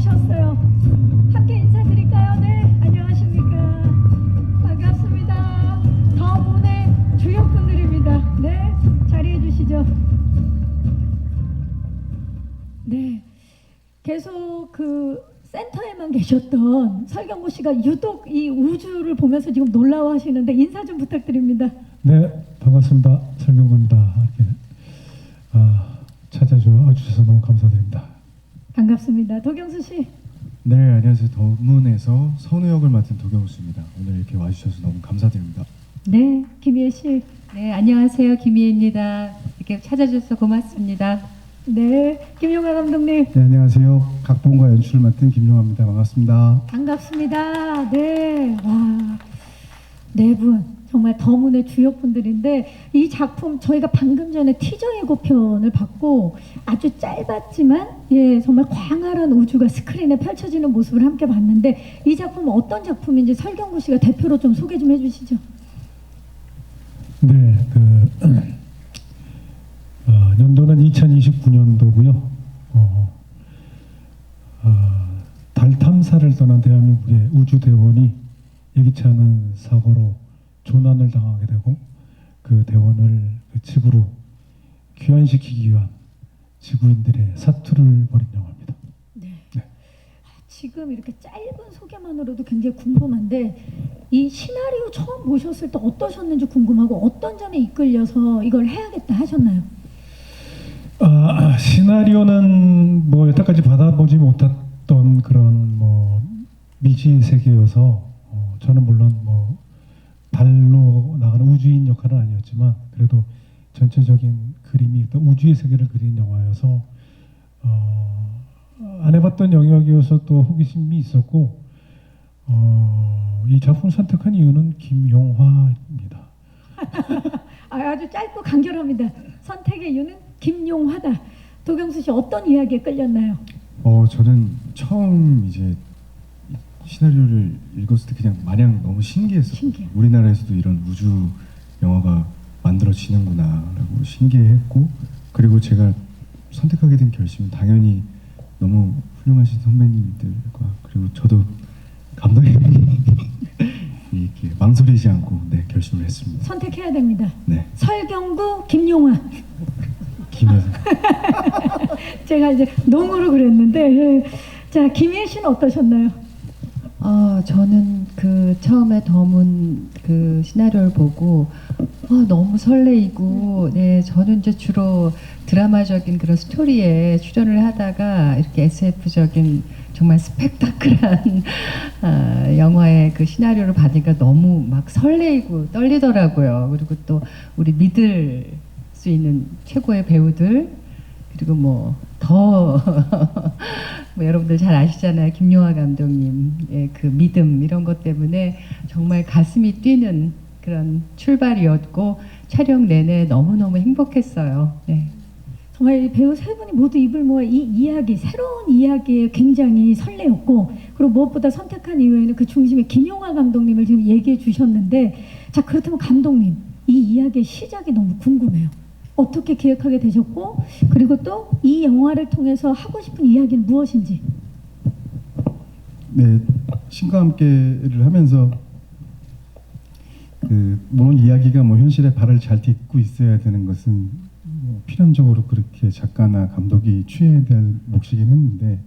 오셨어요. 함께 인사드릴까요? 네, 안녕하십니까. 반갑습니다. 더문의 주역분들입니다. 네, 자리해 주시죠. 네, 계속 그 센터에만 계셨던 설경구 씨가 유독 이 우주를 보면서 지금 놀라워하시는데 인사 좀 부탁드립니다. 네, 반갑습니다. 설경구입니다. 이렇게 찾아주셔서 너무 감사드립니다. 반갑습니다. 도경수 씨. 네, 안녕하세요. 더문에서 선우 역을 맡은 도경수입니다. 오늘 이렇게 와주셔서 너무 감사드립니다. 네, 김희애 씨. 네, 안녕하세요. 김희애입니다. 이렇게 찾아주셔서 고맙습니다. 네, 김용하 감독님. 네, 안녕하세요. 각본과 연출을 맡은 김용화입니다. 반갑습니다. 반갑습니다. 네, 와, 네 분 정말 더문의 주역분들인데 이 작품 저희가 방금 전에 티저 예고편을 봤고 아주 짧았지만 예 정말 광활한 우주가 스크린에 펼쳐지는 모습을 함께 봤는데 이 작품은 어떤 작품인지 설경구 씨가 대표로 좀 소개 좀 해주시죠. 네, 연도는 2029년도고요. 달 탐사를 떠난 대한민국의 우주대원이 예기치 않은 사고로 조난을 당하게 되고 그 대원을 지구로 귀환시키기 위한 지구인들의 사투를 벌인 영화입니다. 네. 네. 지금 이렇게 짧은 소개만으로도 굉장히 궁금한데 이 시나리오 처음 보셨을 때 어떠셨는지 궁금하고 어떤 점에 이끌려서 이걸 해야겠다 하셨나요? 시나리오는 뭐 여태까지 받아보지 못했던 그런 뭐 미지의 세계여서 저는 물론 뭐 달로 나가는 우주인 역할은 아니었지만 그래도 전체적인 그림이 우주의 세계를 그리는 영화여서 안 해봤던 영역이어서 또 호기심이 있었고 이 작품을 선택한 이유는 김용화입니다. 아주 짧고 간결합니다. 선택의 이유는 김용화다. 도경수 씨 어떤 이야기에 끌렸나요? 저는 처음 이제 시나리오를 읽었을 때 그냥 마냥 너무 신기했어요. 신기해. 우리나라에서도 이런 우주 영화가 만들어지는구나라고 신기했고, 그리고 제가 선택하게 된 결심은 당연히 너무 훌륭하신 선배님들과 그리고 저도 감독님 이렇게 망설이지 않고 네 결심을 했습니다. 선택해야 됩니다. 네, 설경구, 김용화. 김여사. 제가 이제 농으로 그랬는데 예. 자 김희애 씨는 어떠셨나요? 저는 그 처음에 더문 그 시나리오를 보고 너무 설레이고, 네, 저는 이제 주로 드라마적인 그런 스토리에 출연을 하다가 이렇게 SF적인 정말 스펙타클한 영화의 그 시나리오를 받으니까 너무 막 설레이고 떨리더라고요. 그리고 또 우리 믿을 수 있는 최고의 배우들, 그리고 뭐 더 뭐 여러분들 잘 아시잖아요. 김용화 감독님의 그 믿음 이런 것 때문에 정말 가슴이 뛰는 그런 출발이었고 촬영 내내 너무너무 행복했어요. 네. 정말 이 배우 세 분이 모두 입을 모아 이 이야기, 새로운 이야기에 굉장히 설레었고 그리고 무엇보다 선택한 이유에는 그 중심에 김용화 감독님을 지금 얘기해 주셨는데 자 그렇다면 감독님 이 이야기의 시작이 너무 궁금해요. 어떻게 기획하게 되셨고 그리고 또 이 영화를 통해서 하고 싶은 이야기는 무엇인지. 네, 신과 함께를 하면서 물론 이야기가 뭐 현실에 발을 잘 딛고 있어야 되는 것은 뭐 필연적으로 그렇게 작가나 감독이 취해야 될 몫이긴 했는데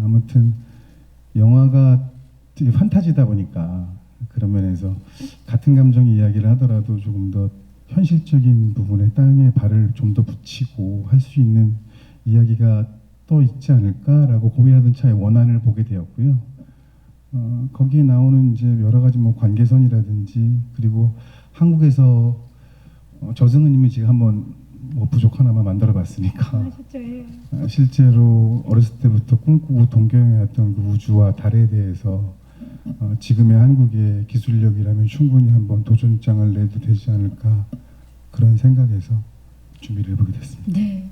아무튼 영화가 되게 판타지다 보니까 그런 면에서 같은 감정의 이야기를 하더라도 조금 더 현실적인 부분에 땅에 발을 좀 더 붙이고 할 수 있는 이야기가 또 있지 않을까라고 고민하던 차에 원안을 보게 되었고요. 거기에 나오는 이제 여러 가지 뭐 관계선이라든지 그리고 한국에서 저승은 이미지가 한번 뭐 부족 하나만 만들어봤으니까 하셨죠? 예. 실제로 어렸을 때부터 꿈꾸고 동경해왔던 그 우주와 달에 대해서 지금의 한국의 기술력이라면 충분히 한번 도전장을 내도 되지 않을까 그런 생각에서 준비를 해보게 됐습니다. 네.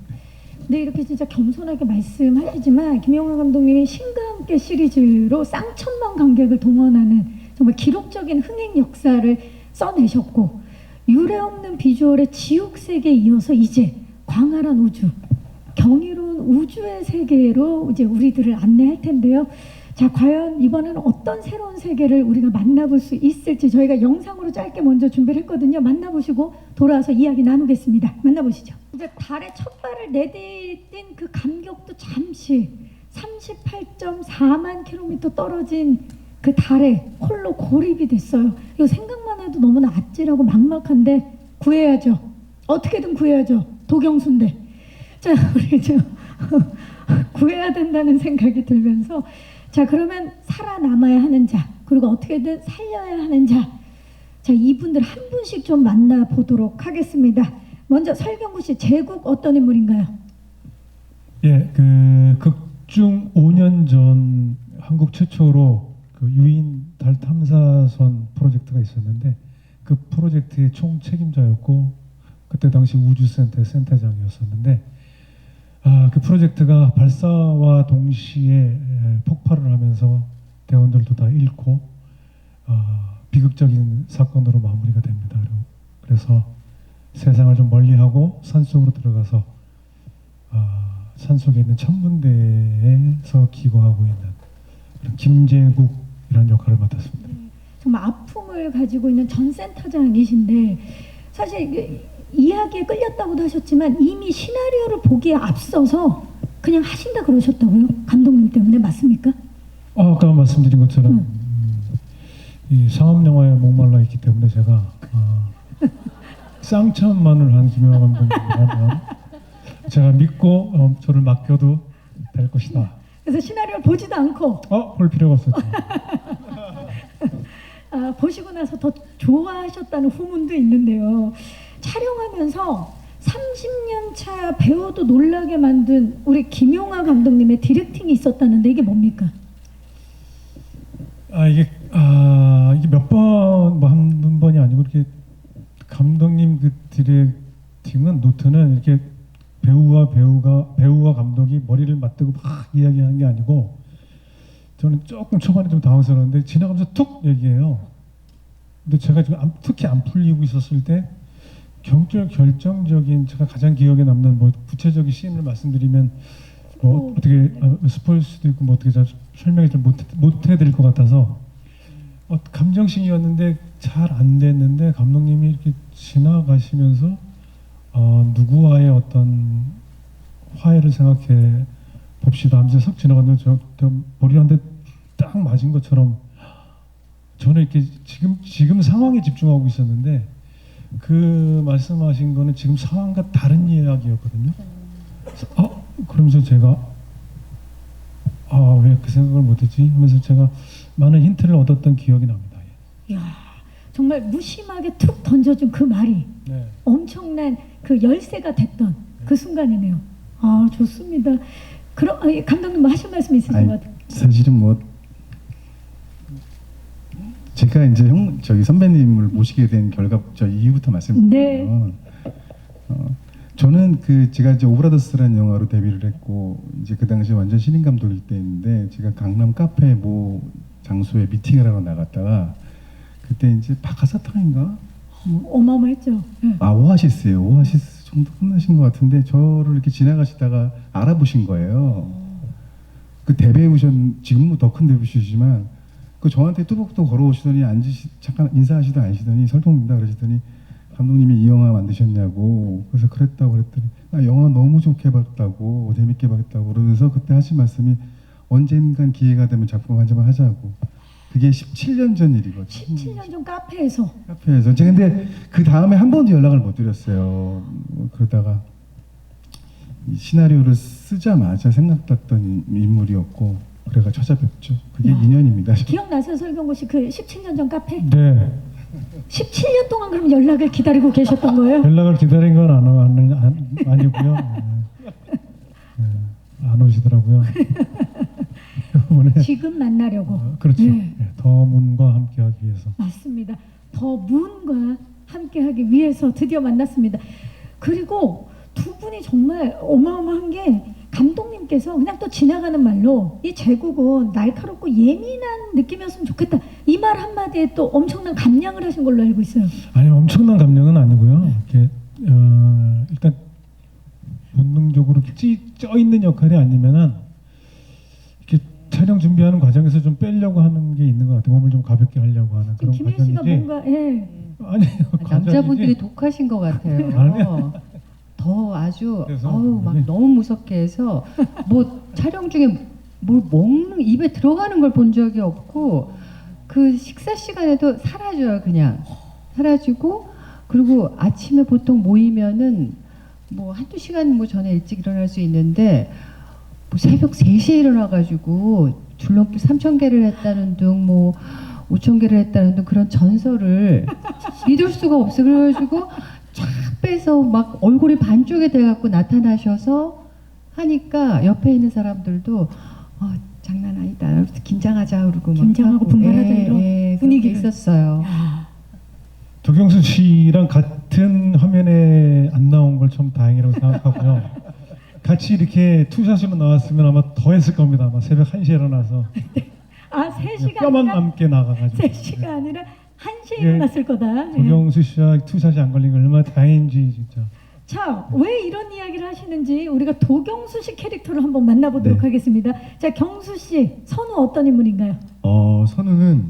네 이렇게 진짜 겸손하게 말씀하시지만 김용화 감독님이 신과 함께 시리즈로 쌍천만 관객을 동원하는 정말 기록적인 흥행 역사를 써내셨고 유례없는 비주얼의 지옥 세계에 이어서 이제 광활한 우주, 경이로운 우주의 세계로 이제 우리들을 안내할 텐데요. 자, 과연 이번에는 어떤 새로운 세계를 우리가 만나볼 수 있을지 저희가 영상으로 짧게 먼저 준비를 했거든요. 만나보시고 돌아와서 이야기 나누겠습니다. 만나보시죠. 이제 달에 첫 발을 내디딘 그 감격도 잠시 38.4만 킬로미터 떨어진 그 달에 홀로 고립이 됐어요. 이거 생각만 해도 너무나 아찔하고 막막한데 구해야죠. 어떻게든 구해야죠. 도경수인데. 자, 우리 저 구해야 된다는 생각이 들면서 자, 그러면 살아남아야 하는 자, 그리고 어떻게든 살려야 하는 자, 자, 이분들 한 분씩 좀 만나보도록 하겠습니다. 먼저 설경구 씨, 제국 어떤 인물인가요? 예, 그 극중 5년 전 한국 최초로 그 유인 달 탐사선 프로젝트가 있었는데 그 프로젝트의 총 책임자였고 그때 당시 우주센터 센터장이었었는데 그 프로젝트가 발사와 동시에 폭발을 하면서 대원들도 다 잃고 비극적인 사건으로 마무리가 됩니다. 그래서 세상을 좀 멀리하고 산속으로 들어가서 산속에 있는 천문대에서 기거하고 있는 그런 김제국이라는 역할을 맡았습니다. 정말 아픔을 가지고 있는 전 센터장이신데 사실 이야기에 끌렸다고도 하셨지만 이미 시나리오를 보기에 앞서서 그냥 하신다 그러셨다고요? 감독님 때문에 맞습니까? 아까 말씀드린 것처럼 이 상업 영화에 목말라 있기 때문에 제가 쌍천만을 한 김영하 감독님이라면 제가 믿고 저를 맡겨도 될 것이다. 그래서 시나리오를 보지도 않고 볼 필요가 없었죠. 보시고 나서 더 좋아하셨다는 후문도 있는데요. 촬영하면서 30년 차 배우도 놀라게 만든 우리 김용하 감독님의 디렉팅이 있었다는데 이게 뭡니까? 이게 몇 번, 한 번이 아니고 이렇게 감독님 그 디렉팅은 노트는 이렇게 배우와 감독이 머리를 맞대고 막 이야기하는 게 아니고 저는 조금 초반에 좀 당황스러웠는데 지나가면서 툭 얘기해요. 근데 제가 지금 특히 안 풀리고 있었을 때 결정적인 제가 가장 기억에 남는 뭐 구체적인 씬을 말씀드리면 뭐 어떻게 스포일 수도 있고 뭐 어떻게 잘 설명을 좀 못 해드릴 것 같아서 감정씬이었는데 잘 안 됐는데 감독님이 이렇게 지나가시면서 누구와의 어떤 화해를 생각해 봅시다 하면서 석 지나갔는데 저 머리를 한 대 딱 맞은 것처럼 저는 이렇게 지금 상황에 집중하고 있었는데 그 말씀하신 거는 지금 상황과 다른 이야기였거든요. 그러면서 제가 왜 그 생각을 못했지 하면서 제가 많은 힌트를 얻었던 기억이 납니다. 이야, 정말 무심하게 툭 던져준 그 말이 네. 엄청난 그 열쇠가 됐던 그 순간이네요. 좋습니다. 그럼 감독님 뭐 하실 말씀 있으신 것 같아요? 사실은 뭐 제가 이제 저기 선배님을 모시게 된 결과부터 이유부터 말씀드리면 저는 제가 이제 오브라더스라는 영화로 데뷔를 했고 이제 그 당시 완전 신인 감독일 때인데 제가 강남 카페 모 장소에 미팅을 하러 나갔다가 그때 이제 박하사탕인가 어마어마했죠. 네. 오아시스예요. 오아시스 정도 끝나신 것 같은데 저를 이렇게 지나가시다가 알아보신 거예요. 그 대배우셨 지금은 더 큰 대배우시지만 그 저한테 뚜벅뚜벅 걸어오시더니 잠깐 인사하시다 앉으시더니 설동입니다 그러시더니 감독님이 이 영화 만드셨냐고 그래서 그랬다고 그랬더니 영화 너무 좋게 봤다고 재밌게 봤다고 그러면서 그때 하신 말씀이 언젠간 기회가 되면 작품 한 점 하자고 그게 17년 전 일이거든요. 17년 전 카페에서. 제가 근데 그 다음에 한 번도 연락을 못 드렸어요. 그러다가 이 시나리오를 쓰자마자 생각났던 인물이었고 그래가 찾아뵙죠. 그게 인연입니다. 기억나세요, 설경구 씨? 그 17년 전 카페? 네. 17년 동안 그럼 연락을 기다리고 계셨던 거예요? 연락을 기다린 건 아니고요. 안 오시더라고요. 지금 만나려고. 그렇죠. 네. 더문과 함께하기 위해서. 맞습니다. 더문과 함께하기 위해서 드디어 만났습니다. 그리고 두 분이 정말 어마어마한 게 감독님께서 그냥 또 지나가는 말로 이 제국은 날카롭고 예민한 느낌이었으면 좋겠다. 이 말 한마디에 또 엄청난 감량을 하신 걸로 알고 있어요. 아니 엄청난 감량은 아니고요. 이렇게 일단 본능적으로 쪄 있는 역할이 아니면은 이렇게 촬영 준비하는 과정에서 좀 빼려고 하는 게 있는 것 같아요. 몸을 좀 가볍게 하려고 하는 그런 김혜연 과정이지. 씨가 뭔가 아니에요. 남자분들이 과정이지. 독하신 것 같아요. 아니요. 더 아주 그래서 막 네. 너무 무섭게 해서 뭐 촬영 중에 뭘 먹는 입에 들어가는 걸 본 적이 없고 그 식사 시간에도 사라져요. 그냥 사라지고 그리고 아침에 보통 모이면은 뭐 한두 시간 뭐 전에 일찍 일어날 수 있는데 뭐 새벽 3시에 일어나가지고 줄넘기 3,000개를 했다는 등 뭐 5,000개를 했다는 등 그런 전설을 믿을 수가 없어. 그래가지고 쫙 빼서 막 얼굴이 반쪽에 돼갖고 나타나셔서 하니까 옆에 있는 사람들도 장난 아니다. 긴장하자 그러고 막 긴장하고 하고. 분발하자 이런 그런 분위기가 게 있었어요. 도경수 씨랑 같은 화면에 안 나온 걸 좀 다행이라고 생각하고요. 같이 이렇게 투샷으로 나왔으면 아마 더 했을 겁니다. 아마 새벽 1시에 일어나서 3시가 뼈만 아니라 남게 나가가지고 3시가 아니라 1시에 예, 일어났을 거다. 예. 도경수 씨와 투샷이 안 걸린 게 얼마나 다행인지 진짜. 자, 왜 이런 이야기를 하시는지 우리가 도경수 씨 캐릭터를 한번 만나보도록 네. 하겠습니다. 자, 경수 씨, 선우 어떤 인물인가요? 선우는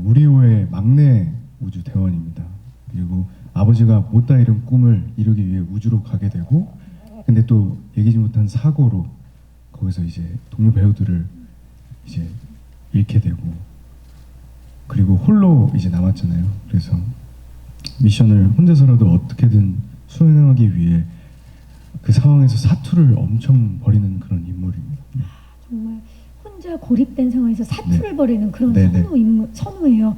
우리호의 막내 우주 대원입니다. 그리고 아버지가 못다 이룬 꿈을 이루기 위해 우주로 가게 되고, 근데 또 얘기지 못한 사고로 거기서 이제 동료 배우들을 이제 잃게 되고, 그리고 홀로 이제 남았잖아요. 그래서 미션을 혼자서라도 어떻게든 수행하기 위해 그 상황에서 사투를 엄청 벌이는 그런 인물입니다. 네. 정말 혼자 고립된 상황에서 사투를 네. 벌이는 그런 네, 네. 선우예요.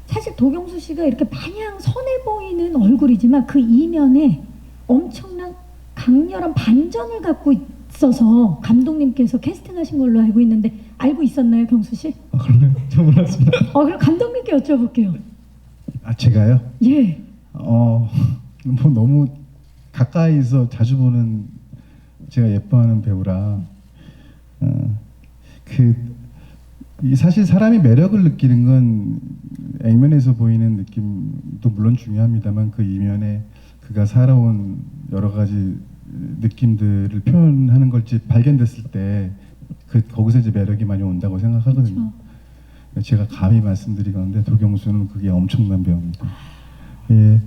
사실 도경수 씨가 이렇게 마냥 선해 보이는 얼굴이지만 그 이면에 엄청난 강렬한 반전을 갖고 있어서 감독님께서 캐스팅하신 걸로 알고 있는데 알고 있었나요, 경수 씨? 그러면 저 몰랐습니다. 그럼 감독님께 여쭤볼게요. 제가요? 예. 뭐 너무 가까이서 자주 보는 제가 예뻐하는 배우라 사실 사람이 매력을 느끼는 건 액면에서 보이는 느낌도 물론 중요합니다만 그 이면에 그가 살아온 여러 가지 느낌들을 표현하는 걸지 발견됐을 때 거기서 이제 매력이 많이 온다고 생각하거든요. 제가 감히 말씀드리건데 도경수는 그게 엄청난 배우입니다. 예.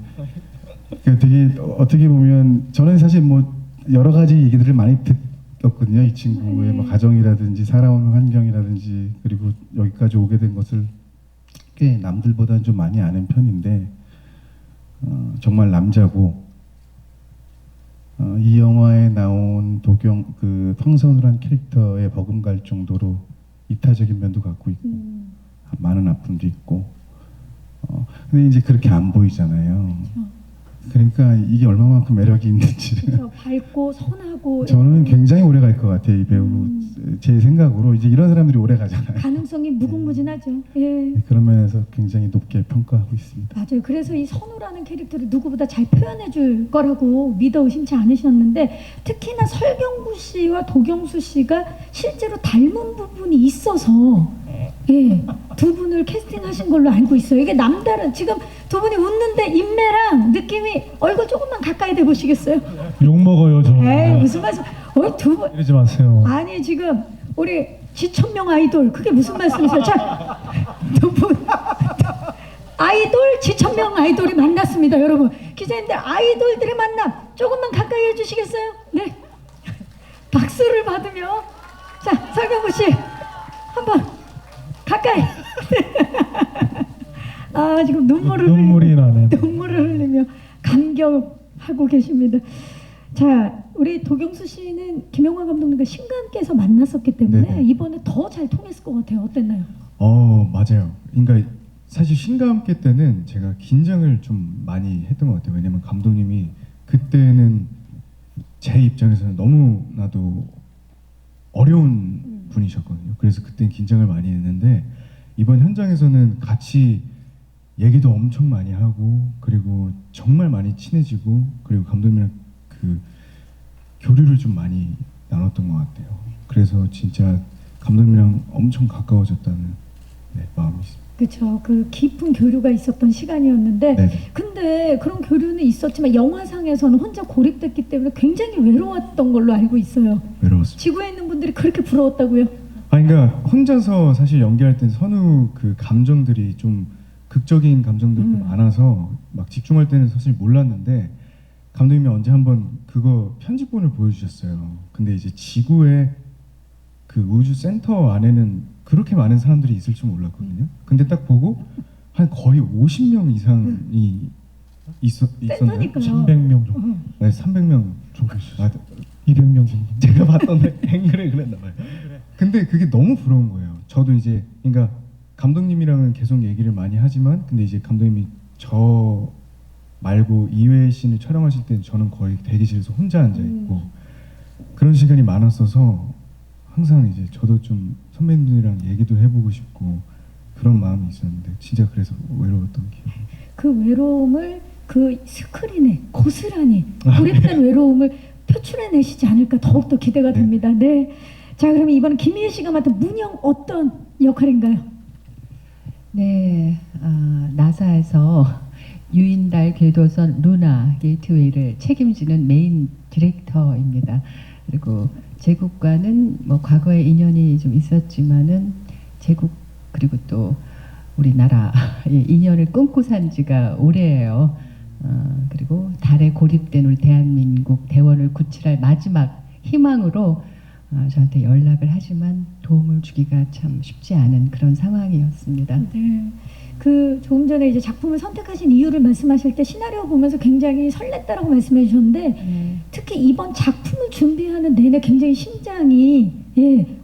그러니까 되게 어떻게 보면 저는 사실 뭐 여러 가지 얘기들을 많이 듣었거든요. 이 친구의 뭐 가정이라든지 살아온 환경이라든지 그리고 여기까지 오게 된 것을 꽤 남들보다는 좀 많이 아는 편인데 정말 남자고 이 영화에 나온 그 황선우란 캐릭터에 버금갈 정도로 이타적인 면도 갖고 있고 많은 아픔도 있고 근데 이제 그렇게 안 보이잖아요. 그러니까 이게 얼마만큼 매력이 있는지를 그렇죠. 밝고 선하고 저는 굉장히 오래 갈 것 같아요. 이 배우 제 생각으로 이제 이런 사람들이 오래 가잖아요. 가능성이 무궁무진하죠. 예. 그런 면에서 굉장히 높게 평가하고 있습니다. 맞아요. 그래서 이 선우라는 캐릭터를 누구보다 잘 표현해 줄 거라고 믿어 의심치 않으셨는데 특히나 설경구 씨와 도경수 씨가 실제로 닮은 부분이 있어서 두 분을 캐스팅하신 걸로 알고 있어요. 이게 남다른 지금 두 분이 웃는데 인매랑 느낌이 얼굴 조금만 가까이 대 보시겠어요? 욕 먹어요 저. 에이 무슨 말씀? 두 분 이러지 마세요. 아니 지금 우리 지천명 아이돌 그게 무슨 말씀이세요? 자, 두 분 아이돌 지천명 아이돌이 만났습니다, 여러분. 기자님들 아이돌들의 만남 조금만 가까이 해주시겠어요? 네. 박수를 받으며 자 설경구 씨 한번 가까이. 지금 눈물이 나네. 눈물을 흘리며 감격하고 계십니다. 자, 우리 도경수 씨는 김영하 감독님과 신과 함께해서 만났었기 때문에 네네. 이번에 더 잘 통했을 것 같아요. 어땠나요? 맞아요. 그러니까 사실 신과 함께 때는 제가 긴장을 좀 많이 했던 것 같아요. 왜냐면 감독님이 그때는 제 입장에서는 너무나도 어려운 분이셨거든요. 그래서 그때는 긴장을 많이 했는데 이번 현장에서는 같이 얘기도 엄청 많이 하고 그리고 정말 많이 친해지고 그리고 감독님이랑 그 교류를 좀 많이 나눴던 것 같아요. 그래서 진짜 감독님이랑 엄청 가까워졌다는 마음이 있습니다. 그렇죠. 그 깊은 교류가 있었던 시간이었는데 네. 근데 그런 교류는 있었지만 영화상에서는 혼자 고립됐기 때문에 굉장히 외로웠던 걸로 알고 있어요. 외로웠습니다. 지구에 있는 분들이 그렇게 부러웠다고요? 그러니까 혼자서 사실 연기할 땐 선우 그 감정들이 좀 극적인 감정들도 많아서 막 집중할 때는 사실 몰랐는데 감독님이 언제 한번 그거 편집본을 보여주셨어요. 근데 이제 지구의 그 우주 센터 안에는 그렇게 많은 사람들이 있을 줄 몰랐거든요. 근데 딱 보고 한 거의 50명 이상이 있었나요? 센터니까요. 300명 정도, 네, 300명 정도. 200명 정도. 제가 봤던 앵글에 그랬나 봐요. 근데 그게 너무 부러운 거예요. 저도 이제 그러니까 감독님이랑은 계속 얘기를 많이 하지만 근데 이제 감독님이 저 말고 이외의 씬을 촬영하실 때 저는 거의 대기실에서 혼자 앉아 있고 그런 시간이 많았어서 항상 이제 저도 좀 선배님들이랑 얘기도 해보고 싶고 그런 마음이 있었는데 진짜 그래서 외로웠던 기억이. 그 외로움을 그 스크린에 고스란히 고립된 외로움을 표출해내시지 않을까 더욱더 기대가 됩니다. 네. 자, 그러면 이번 김희애 씨가 맡은 문영 어떤 역할인가요? 네, 나사에서 유인달 궤도선 루나 게이트웨이를 책임지는 메인 디렉터입니다. 그리고 제국과는 뭐 과거에 인연이 좀 있었지만은 제국 그리고 또 우리나라의 인연을 끊고 산 지가 오래예요. 그리고 달에 고립된 우리 대한민국 대원을 구출할 마지막 희망으로 저한테 연락을 하지만 도움을 주기가 참 쉽지 않은 그런 상황이었습니다. 네. 그 조금 전에 이제 작품을 선택하신 이유를 말씀하실 때 시나리오 보면서 굉장히 설렜다라고 말씀해 주셨는데 네. 특히 이번 작품을 준비하는 내내 굉장히 심장이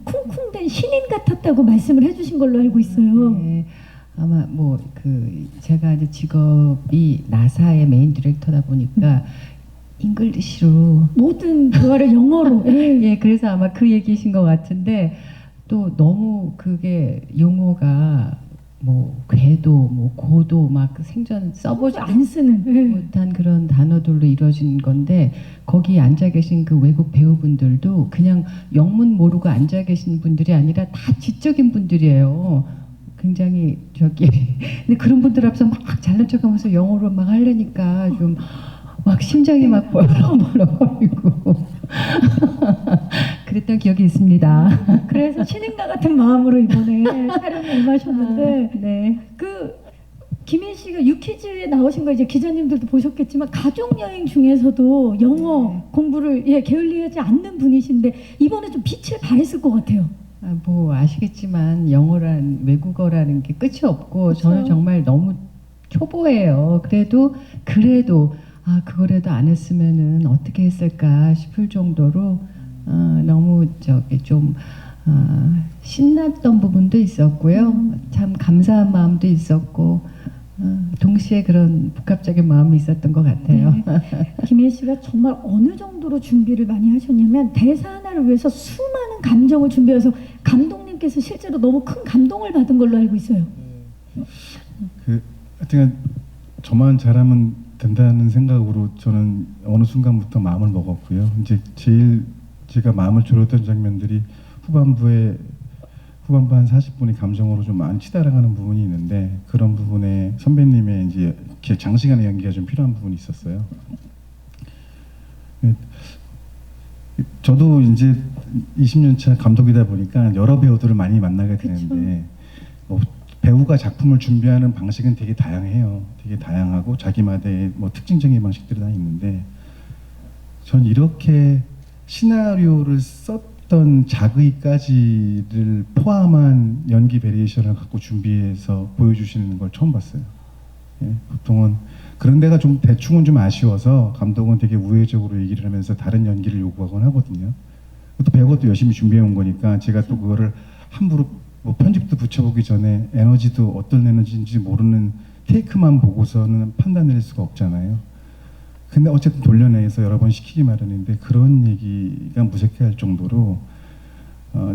쿵쿵댄 신인 같았다고 말씀을 해주신 걸로 알고 있어요. 네, 아마 뭐 그 제가 이제 직업이 나사의 메인 디렉터다 보니까 잉글리시로 모든 대화를 영어로. 예, 그래서 아마 그 얘기신 것 같은데 또 너무 그게 용어가 뭐 궤도, 뭐 고도 막 생전 써보지 안 쓰는. 못한 그런 단어들로 이루어진 건데 거기 앉아 계신 그 외국 배우분들도 그냥 영문 모르고 앉아 계신 분들이 아니라 다 지적인 분들이에요. 굉장히 근데 그런 분들 앞에서 막 잘난 척하면서 영어로 막 하려니까 좀 막 심장이 막 벌렁벌렁거리고 그랬던 기억이 있습니다. 그래서 신인과 같은 마음으로 이번에 촬영에 임하셨는데 네. 그 김혜 씨가 유퀴즈에 나오신 거 이제 기자님들도 보셨겠지만 가족 여행 중에서도 영어 공부를 게을리하지 않는 분이신데 이번에 좀 빛을 발했을 것 같아요. 뭐 아시겠지만 영어란 외국어라는 게 끝이 없고 저는 정말 너무 초보예요. 그래도 그거라도 안 했으면은 어떻게 했을까 싶을 정도로 너무 좀 신났던 부분도 있었고요. 참 감사한 마음도 있었고 동시에 그런 복합적인 마음이 있었던 것 같아요. 네. 김혜 씨가 정말 어느 정도로 준비를 많이 하셨냐면 대사 하나를 위해서 수많은 감정을 준비해서 감독님께서 실제로 너무 큰 감동을 받은 걸로 알고 있어요. 하여튼 저만 잘하면 된다는 생각으로 저는 어느 순간부터 마음을 먹었고요. 이제 제일 제가 마음을 졸였던 장면들이 후반부 한 40분이 감정으로 좀 많이 치달아가는 부분이 있는데 그런 부분에 선배님의 이제 장시간의 연기가 좀 필요한 부분이 있었어요. 저도 이제 20년 차 감독이다 보니까 여러 배우들을 많이 만나게 되는데 뭐 배우가 작품을 준비하는 방식은 되게 다양해요. 되게 다양하고 자기만의 뭐 특징적인 방식들이 다 있는데 전 이렇게 시나리오를 썼던 자의까지를 포함한 연기 베리에이션을 갖고 준비해서 보여주시는 걸 처음 봤어요. 보통은 그런 데가 좀 대충은 좀 아쉬워서 감독은 되게 우회적으로 얘기를 하면서 다른 연기를 요구하곤 하거든요. 또 배우가 또 열심히 준비해 온 거니까 제가 또 그거를 함부로 뭐 편집도 붙여보기 전에 에너지도 어떤 에너지인지 모르는 테이크만 보고서는 판단 내릴 수가 없잖아요. 근데 어쨌든 돌려내서 여러 번 시키기 마련인데 그런 얘기가 무색해할 정도로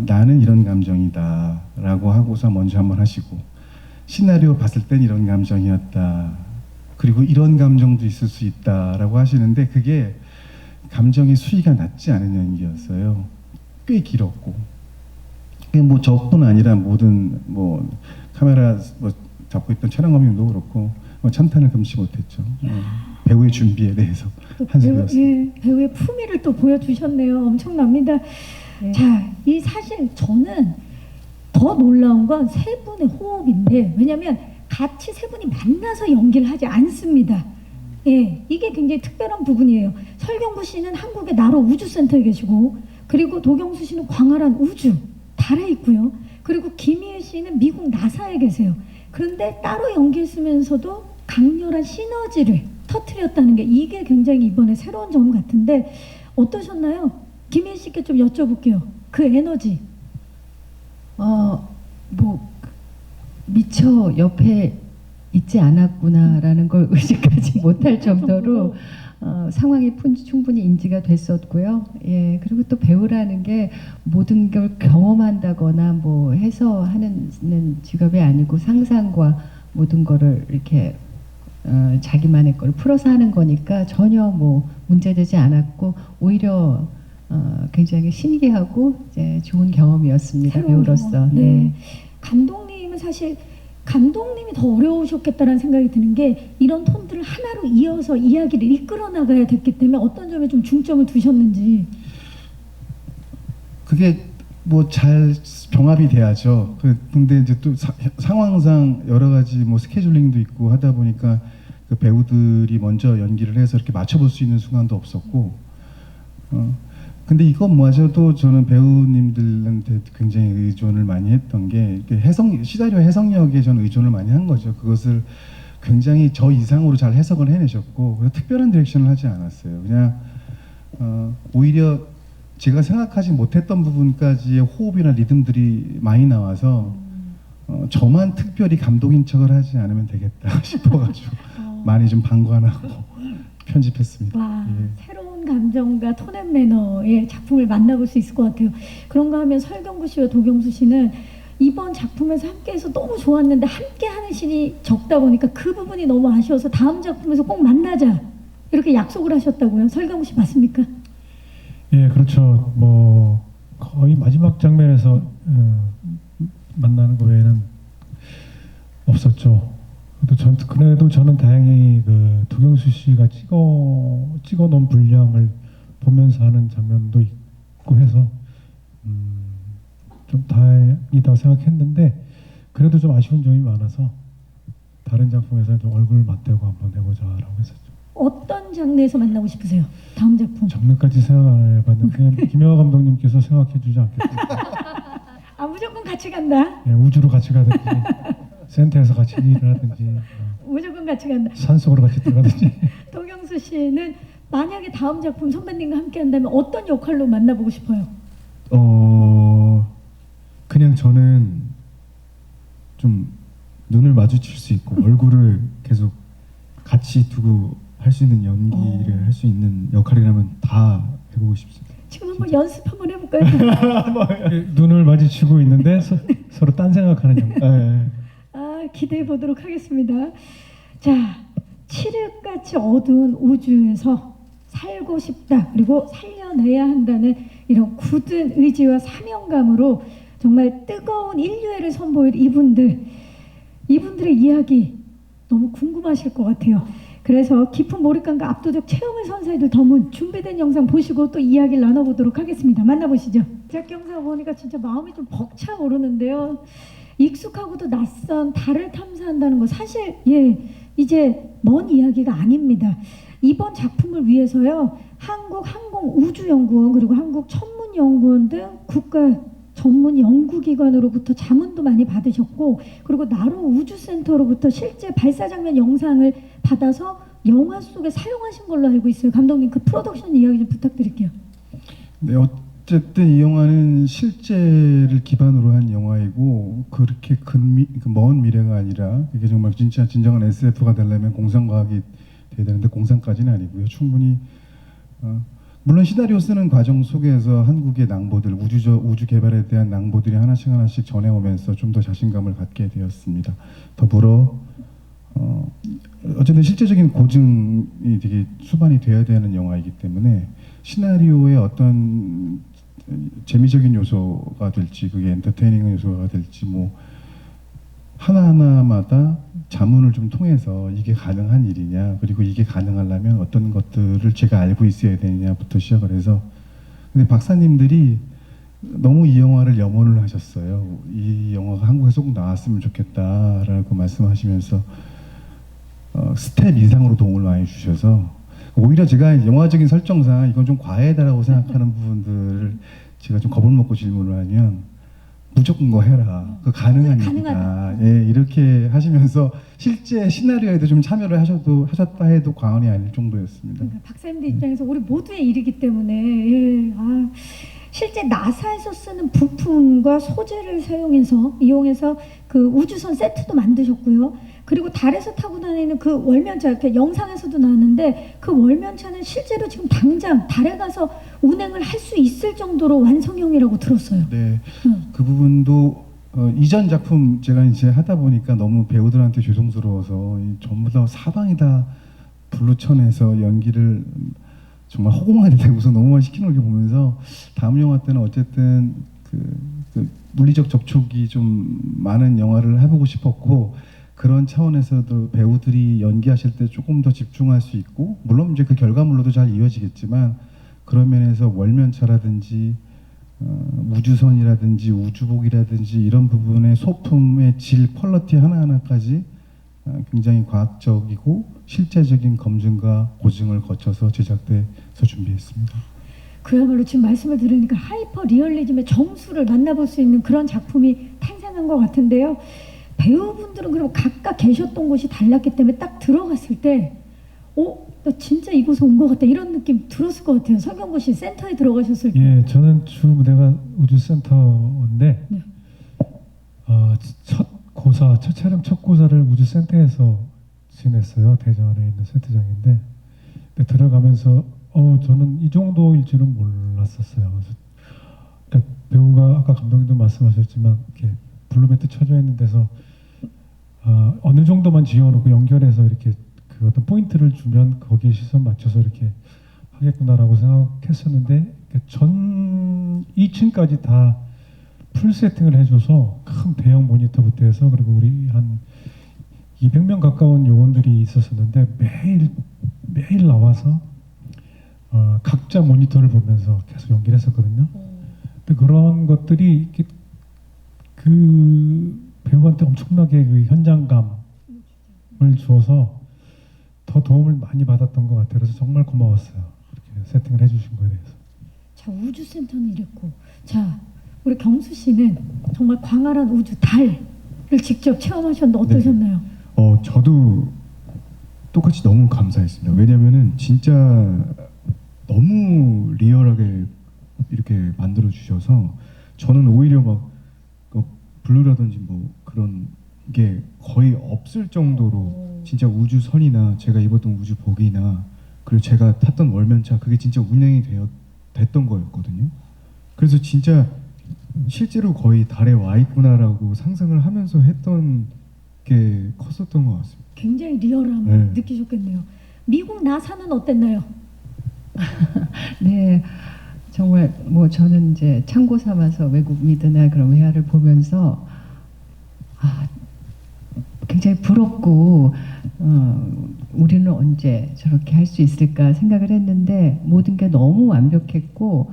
나는 이런 감정이다 라고 하고서 먼저 한번 하시고 시나리오 봤을 땐 이런 감정이었다 그리고 이런 감정도 있을 수 있다 라고 하시는데 그게 감정의 수위가 낮지 않은 연기였어요. 꽤 길었고 뭐 저뿐 아니라 모든 뭐 카메라 뭐 잡고 있던 촬영 감독도 그렇고 찬탄을 금치 못했죠. 배우의 준비에 대해서 또 한 수 배우, 배웠습니다. 예, 배우의 품위를 또 보여주셨네요. 엄청납니다. 네. 자, 이 사실 저는 더 놀라운 건 세 분의 호흡인데, 왜냐하면 같이 세 분이 만나서 연기를 하지 않습니다. 예, 이게 굉장히 특별한 부분이에요. 설경구 씨는 한국의 나로 우주센터에 계시고, 그리고 도경수 씨는 광활한 우주 달에 있고요. 그리고 김희애 씨는 미국 나사에 계세요. 그런데 따로 연기했으면서도 강렬한 시너지를 터뜨렸다는 게 이게 굉장히 이번에 새로운 점 같은데 어떠셨나요? 김희애 씨께 좀 여쭤볼게요. 그 에너지. 뭐 미처 옆에 있지 않았구나라는 걸 의식하지 못할 정도로 상황이 충분히 인지가 됐었고요. 예, 그리고 또 배우라는 게 모든 걸 경험한다거나 뭐 해서 하는 직업이 아니고 상상과 모든 거를 이렇게 자기만의 걸 풀어서 하는 거니까 전혀 뭐 문제되지 않았고 오히려 굉장히 신기하고 이제 좋은 경험이었습니다. 새로운 배우로서. 경험. 네. 감독님은 사실 감독님이 더 어려우셨겠다라는 생각이 드는 게 이런 톤들을 하나로 이어서 이야기를 이끌어 나가야 됐기 때문에 어떤 점에 좀 중점을 두셨는지. 그게 뭐 잘 병합이 돼야죠. 근데 이제 또 상황상 여러 가지 뭐 스케줄링도 있고 하다 보니까 그 배우들이 먼저 연기를 해서 이렇게 맞춰볼 수 있는 순간도 없었고. 근데 이것마저도 저는 배우님들한테 굉장히 의존을 많이 했던 게 시나리오 해석력에 저는 의존을 많이 한 거죠. 그것을 굉장히 저 이상으로 잘 해석을 해내셨고 그래서 특별한 디렉션을 하지 않았어요. 그냥 오히려 제가 생각하지 못했던 부분까지의 호흡이나 리듬들이 많이 나와서 저만 특별히 감독인 척을 하지 않으면 되겠다 싶어가지고 많이 좀 방관하고 편집했습니다. 와, 예. 새로운 감정과 톤앤 매너의 작품을 만나볼 수 있을 것 같아요. 그런가 하면 설경구 씨와 도경수 씨는 이번 작품에서 함께해서 너무 좋았는데 함께하는 신이 적다 보니까 그 부분이 너무 아쉬워서 다음 작품에서 꼭 만나자 이렇게 약속을 하셨다고요. 설경구 씨 맞습니까? 예, 그렇죠. 뭐 거의 마지막 장면에서 만나는 거 외에는 없었죠. 그래도 저는 다행히 그 도경수 씨가 찍어 놓은 분량을 보면서 하는 장면도 있고 해서 좀 다행이다고 생각했는데 그래도 좀 아쉬운 점이 많아서 다른 작품에서 좀 얼굴 맞대고 한번 해보자라고 했었죠. 어떤 장르에서 만나고 싶으세요? 다음 작품. 장르까지 생각 안 해봤는데 그냥 김영하 감독님께서 생각해주지 않겠습니까? 아, 무조건 같이 간다. 예, 우주로 같이 가든지 센터에서 같이 일을 하든지 무조건 같이 간다. 산속으로 같이 들어가든지. 도경수 씨는 만약에 다음 작품 선배님과 함께 한다면 어떤 역할로 만나보고 싶어요? 그냥 저는 좀 눈을 마주칠 수 있고 얼굴을 계속 같이 두고 할 수 있는 연기를 할 수 있는 역할이라면 다 해보고 싶습니다. 지금 한번 연습 한번 해볼까요? 눈을 마주치고 있는데 서로 딴 생각하는 형. 네. 아, 기대해 보도록 하겠습니다. 자, 칠흑같이 어두운 우주에서 살고 싶다 그리고 살려내야 한다는 이런 굳은 의지와 사명감으로 정말 뜨거운 인류애를 선보일 이분들의 이야기 너무 궁금하실 것 같아요. 그래서 깊은 몰입감과 압도적 체험을 선사해줄 더문 준비된 영상 보시고 또 이야기를 나눠보도록 하겠습니다. 만나보시죠. 제작 영상 보니까 진짜 마음이 좀 벅차 오르는데요. 익숙하고도 낯선 달을 탐사한다는 거 사실 이제 먼 이야기가 아닙니다. 이번 작품을 위해서요. 한국항공우주연구원 그리고 한국천문연구원 등 국가 전문 연구기관으로부터 자문도 많이 받으셨고 그리고 나로 우주센터로부터 실제 발사 장면 영상을 받아서 영화 속에 사용하신 걸로 알고 있어요. 감독님 그 프로덕션 이야기 좀 부탁드릴게요. 네, 어쨌든 이 영화는 실제를 기반으로 한 영화이고 그렇게 먼 미래가 아니라 이게 정말 진정한 SF가 되려면 공상과학이 돼야 되는데 공상까지는 아니고요. 충분히 물론 시나리오 쓰는 과정 속에서 한국의 낭보들, 우주 개발에 대한 낭보들이 하나씩 전해오면서 좀 더 자신감을 갖게 되었습니다. 더불어 어쨌든 실제적인 고증이 되게 수반이 돼야 되는 영화이기 때문에 시나리오의 어떤 재미적인 요소가 될지 그게 엔터테이닝 요소가 될지 뭐 하나하나마다 자문을 좀 통해서 이게 가능한 일이냐, 그리고 이게 가능하려면 어떤 것들을 제가 알고 있어야 되냐부터 시작을 해서, 근데 박사님들이 너무 이 영화를 염원을 하셨어요. 이 영화가 한국에서 꼭 나왔으면 좋겠다라고 말씀하시면서 스텝 이상으로 도움을 많이 주셔서, 오히려 제가 영화적인 설정상 이건 좀 과해다라고 생각하는 부분들을 제가 좀 겁을 먹고 질문을 하면 무조건 거 해라. 그 가능한 가능하다. 일이다. 예, 이렇게 하시면서 실제 시나리오에도 좀 참여를 하셨다 해도 과언이 아닐 정도였습니다. 그러니까 박사님들 입장에서 우리 모두의 일이기 때문에 예, 실제 나사에서 쓰는 부품과 소재를 이용해서 그 우주선 세트도 만드셨고요. 그리고 달에서 타고 다니는 그 월면차, 이렇게 영상에서도 나왔는데 그 월면차는 실제로 지금 당장 달에 가서 운행을 할 수 있을 정도로 완성형이라고 들었어요. 네, 그 부분도 이전 작품 제가 이제 하다 보니까 너무 배우들한테 죄송스러워서 전부 다 사방이 다 블루천에서 연기를 정말 허공에 대고서 너무 많이 시키는 걸 보면서 다음 영화 때는 어쨌든 그 물리적 접촉이 좀 많은 영화를 해보고 싶었고, 그런 차원에서도 배우들이 연기하실 때 조금 더 집중할 수 있고, 물론 이제 그 결과물로도 잘 이어지겠지만 그런 면에서 월면차라든지 우주선이라든지 우주복이라든지 이런 부분의 소품의 질, 퀄리티 하나하나까지 굉장히 과학적이고 실제적인 검증과 고증을 거쳐서 제작돼서 준비했습니다. 그야말로 지금 말씀을 들으니까 하이퍼 리얼리즘의 정수를 만나볼 수 있는 그런 작품이 탄생한 것 같은데요. 배우분들은 그럼 각각 계셨던 곳이 달랐기 때문에 딱 들어갔을 때 나 진짜 이곳에 온 것 같다 이런 느낌 들었을 것 같아요. 서경구 씨 센터에 들어가셨을 때. 예, 저는 주 무대가 우주센터인데 네. 첫 촬영 첫 고사를 우주센터에서 지냈어요. 대전에 있는 세트장인데, 근데 들어가면서 저는 이 정도일 줄은 몰랐었어요. 그러니까 배우가 아까 감독님도 말씀하셨지만 이렇게 블루매트 쳐져 있는 데서 어느 정도만 지어놓고 연결해서 이렇게 그 어떤 포인트를 주면 거기에 시선 맞춰서 이렇게 하겠구나라고 생각했었는데, 전 2층까지 다 풀 세팅을 해줘서 큰 대형 모니터부터 해서, 그리고 우리 한 200명 가까운 요원들이 있었었는데 매일 나와서 각자 모니터를 보면서 계속 연기를 했었거든요. 근데 그런 것들이 이렇게 그 배우한테 엄청나게 그 현장감을 주어서 더 도움을 많이 받았던 것 같아요. 그래서 정말 고마웠어요. 그렇게 세팅을 해주신 거에 대해서. 자, 우주센터는 이랬고, 자, 우리 경수 씨는 정말 광활한 우주 달을 직접 체험하셨는데 어떠셨나요? 저도 똑같이 너무 감사했습니다. 왜냐면은 진짜 너무 리얼하게 이렇게 만들어 주셔서 저는 오히려 막 블루라든지 뭐 그런 게 거의 없을 정도로 진짜 우주선이나 제가 입었던 우주복이나 그리고 제가 탔던 월면차 그게 진짜 운행이 됐던 거였거든요. 그래서 진짜 실제로 거의 달에 와 있구나라고 상상을 하면서 했던 게 컸었던 것 같습니다. 굉장히 리얼함을 네. 느끼셨겠네요. 미국 나사는 어땠나요? 네, 정말 뭐 저는 이제 참고 삼아서 외국 미드나 그런 외화를 보면서 굉장히 부럽고 우리는 언제 저렇게 할 수 있을까 생각을 했는데 모든 게 너무 완벽했고,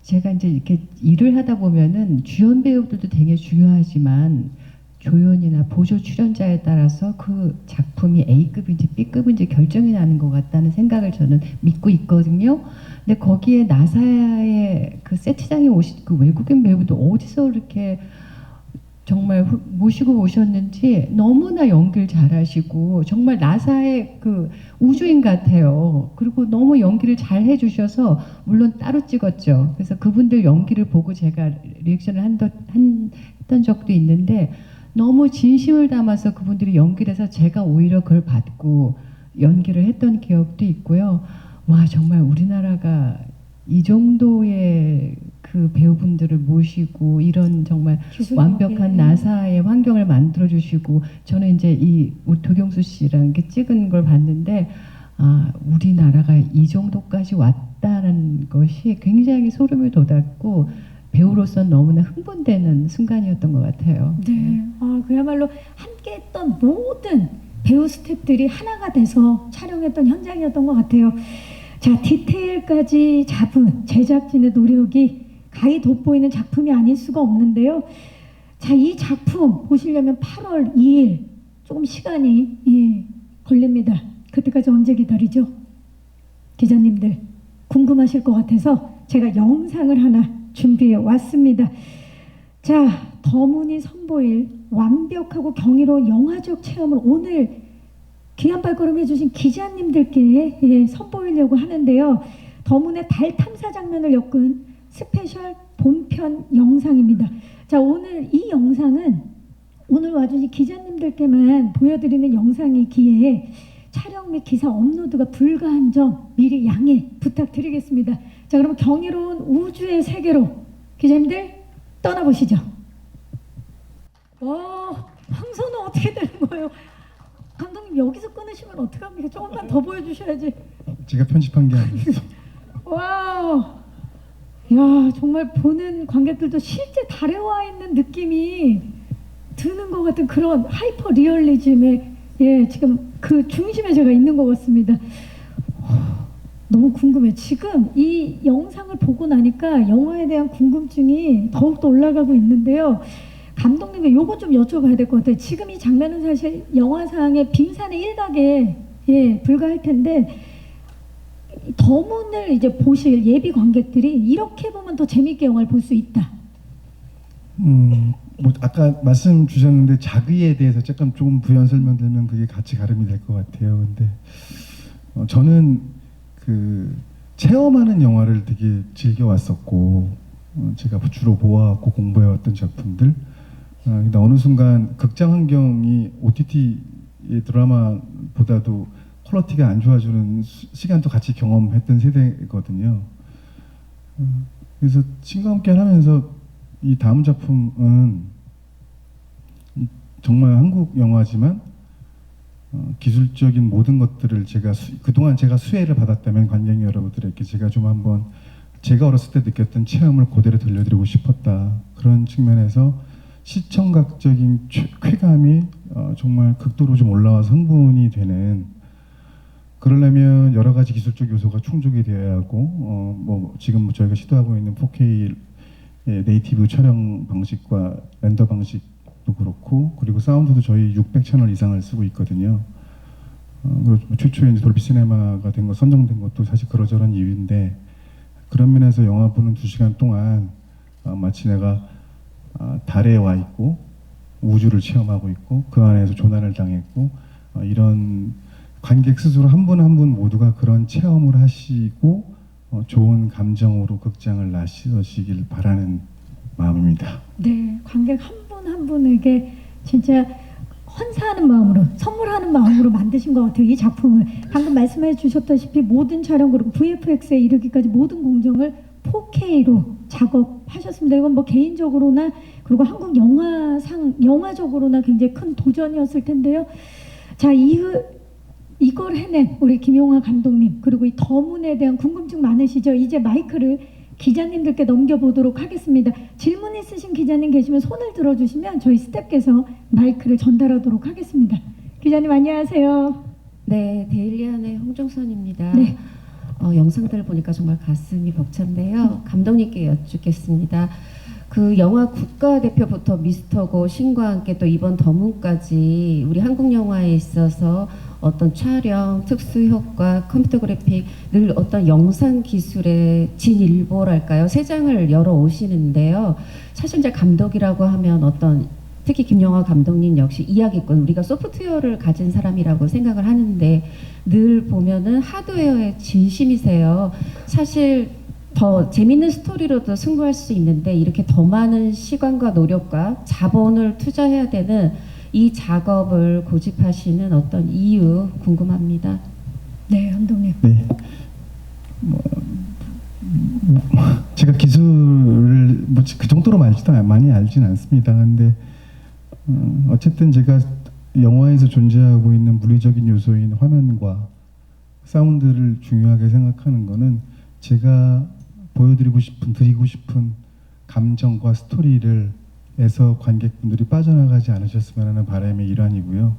제가 이제 이렇게 일을 하다 보면은 주연 배우들도 되게 중요하지만 조연이나 보조 출연자에 따라서 그 작품이 A급인지 B급인지 결정이 나는 것 같다는 생각을 저는 믿고 있거든요. 근데 거기에 나사의 그 세트장에 오신 그 외국인 배우도 어디서 이렇게 정말 모시고 오셨는지 너무나 연기를 잘하시고 정말 나사의 그 우주인 같아요. 그리고 너무 연기를 잘 해주셔서 물론 따로 찍었죠. 그래서 그분들 연기를 보고 제가 리액션을 했던 적도 있는데 너무 진심을 담아서 그분들이 연기를 해서 제가 오히려 그걸 받고 연기를 했던 기억도 있고요. 와, 정말 우리나라가 이 정도의 그 배우분들을 모시고 이런 정말 완벽한 나사의 환경을 만들어 주시고, 저는 이제 이 우리 도경수 씨랑 이렇게 찍은 걸 봤는데 우리나라가 이 정도까지 왔다는 것이 굉장히 소름이 돋았고, 배우로서 너무나 흥분되는 순간이었던 것 같아요. 네, 그야말로 함께했던 모든 배우 스태프들이 하나가 돼서 촬영했던 현장이었던 것 같아요. 자, 디테일까지 잡은 제작진의 노력이 가히 돋보이는 작품이 아닐 수가 없는데요. 자, 이 작품 보시려면 8월 2일 조금 시간이 걸립니다. 그때까지 언제 기다리죠? 기자님들 궁금하실 것 같아서 제가 영상을 하나 준비해 왔습니다. 자, 더문이 선보일 완벽하고 경이로운 영화적 체험을 오늘 귀한 발걸음 해주신 기자님들께 선보이려고 하는데요. 더문의 달 탐사 장면을 엮은 스페셜 본편 영상입니다. 자, 오늘 이 영상은 오늘 와주신 기자님들께만 보여드리는 영상이기에 촬영 및 기사 업로드가 불가한 점 미리 양해 부탁드리겠습니다. 자, 그럼 경이로운 우주의 세계로 기자님들 떠나보시죠. 황선은 어떻게 되는 거예요? 감독님 여기서 끊으시면 어떡합니까? 조금만 더 보여주셔야지. 제가 편집한 게 아니었어. 와우. 야, 정말 보는 관객들도 실제 달에 와 있는 느낌이 드는 것 같은 그런 하이퍼 리얼리즘의 지금 그 중심에 제가 있는 것 같습니다. 너무 궁금해. 지금 이 영상을 보고 나니까 영화에 대한 궁금증이 더욱더 올라가고 있는데요. 감독님께 요거 좀 여쭤봐야 될 것 같아요. 지금 이 장면은 사실 영화상의 빙산의 일각에 불과할 텐데 더문을 이제 보실 예비 관객들이 이렇게 보면 더 재밌게 영화를 볼 수 있다. 뭐 아까 말씀 주셨는데 자기에 대해서 조금 부연 설명드리면 그게 같이 가름이 될 것 같아요. 근데 저는 그 체험하는 영화를 되게 즐겨 왔었고 제가 주로 보아왔고 공부해왔던 작품들. 근데 어느 순간 극장 환경이 OTT 드라마보다도 퀄리티가 안 좋아지는 시간도 같이 경험했던 세대거든요. 그래서 친구와 함께 하면서 이 다음 작품은 정말 한국 영화지만 기술적인 모든 것들을 그동안 제가 수혜를 받았다면 관객 여러분들에게 제가 좀 한번 제가 어렸을 때 느꼈던 체험을 그대로 들려드리고 싶었다. 그런 측면에서 시청각적인 쾌감이 정말 극도로 좀 올라와서 흥분이 되는, 그러려면 여러 가지 기술적 요소가 충족이 되어야 하고 뭐 지금 저희가 시도하고 있는 4K 네이티브 촬영 방식과 렌더 방식도 그렇고, 그리고 사운드도 저희 600채널 이상을 쓰고 있거든요. 그리고 최초에 이제 돌비 시네마가 된 거 선정된 것도 사실 그러저런 이유인데, 그런 면에서 영화 보는 2시간 동안 마치 내가 달에 와 있고 우주를 체험하고 있고 그 안에서 조난을 당했고 이런 관객 스스로 한 분 한 분 모두가 그런 체험을 하시고 좋은 감정으로 극장을 나서시길 바라는 마음입니다. 네, 관객 한 분 한 분에게 진짜 헌사하는 마음으로, 선물하는 마음으로 만드신 것 같아요. 이 작품을 방금 말씀해 주셨다시피 모든 촬영 그리고 VFX에 이르기까지 모든 공정을 4K로 작업하셨습니다. 이건 뭐 개인적으로나 그리고 한국 영화적으로나 굉장히 큰 도전이었을 텐데요. 자, 이걸 해낸 우리 김용화 감독님, 그리고 이 더문에 대한 궁금증 많으시죠? 이제 마이크를 기자님들께 넘겨보도록 하겠습니다. 질문 있으신 기자님 계시면 손을 들어주시면 저희 스태프께서 마이크를 전달하도록 하겠습니다. 기자님 안녕하세요. 네, 데일리안의 홍정선입니다. 네. 영상들을 보니까 정말 가슴이 벅찬데요. 감독님께 여쭙겠습니다. 그 영화 국가대표부터 미스터고 신과 함께 또 이번 더문까지 우리 한국 영화에 있어서 어떤 촬영, 특수 효과, 컴퓨터 그래픽 늘 어떤 영상 기술의 진일보랄까요? 세장을 열어 오시는데요. 사실 이제 감독이라고 하면 어떤 특히 김영하 감독님 역시 이야기권, 우리가 소프트웨어를 가진 사람이라고 생각을 하는데 늘 보면은 하드웨어에 진심이세요. 사실 더 재밌는 스토리로도 승부할 수 있는데 이렇게 더 많은 시간과 노력과 자본을 투자해야 되는 이 작업을 고집하시는 어떤 이유 궁금합니다. 네, 감독님. 네. 제가 기술을 그 정도로 많이 알지는 않습니다. 근데 어쨌든 제가 영화에서 존재하고 있는 물리적인 요소인 화면과 사운드를 중요하게 생각하는 거는 제가 드리고 싶은 감정과 스토리를 에서 관객분들이 빠져나가지 않으셨으면 하는 바람의 일환이고요.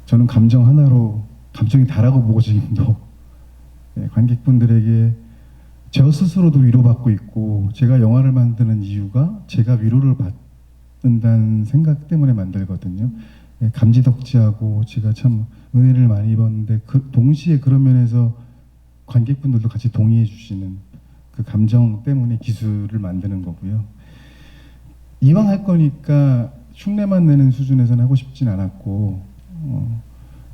저는 감정 하나로 감정이 다라고 보고 지금도 관객분들에게 저 스스로도 위로받고 있고 제가 영화를 만드는 이유가 제가 위로를 받는다는 생각 때문에 만들거든요. 감지덕지하고 제가 참 은혜를 많이 입었는데 동시에 그런 면에서 관객분들도 같이 동의해 주시는 그 감정 때문에 기술을 만드는 거고요. 이왕 할 거니까 흉내만 내는 수준에서는 하고 싶진 않았고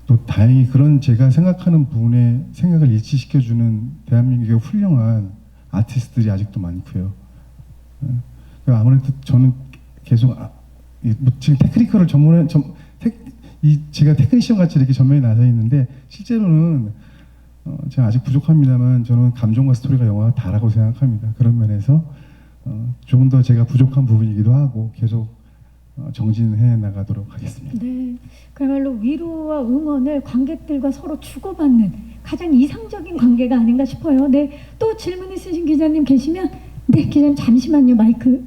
또 다행히 그런 제가 생각하는 부분에 생각을 일치시켜주는 대한민국의 훌륭한 아티스트들이 아직도 많고요. 아무래도 저는 계속 지금 테크니컬을 전문에 제가 테크니션 같이 이렇게 전면에 나서 있는데 실제로는 제가 아직 부족합니다만 저는 감정과 스토리가 영화가 다라고 생각합니다. 그런 면에서 조금 더 제가 부족한 부분이기도 하고 계속 정진해 나가도록 하겠습니다. 네, 그야말로 위로와 응원을 관객들과 서로 주고받는 가장 이상적인 관계가 아닌가 싶어요. 네, 또 질문 있으신 기자님 계시면 네, 기자님 잠시만요. 마이크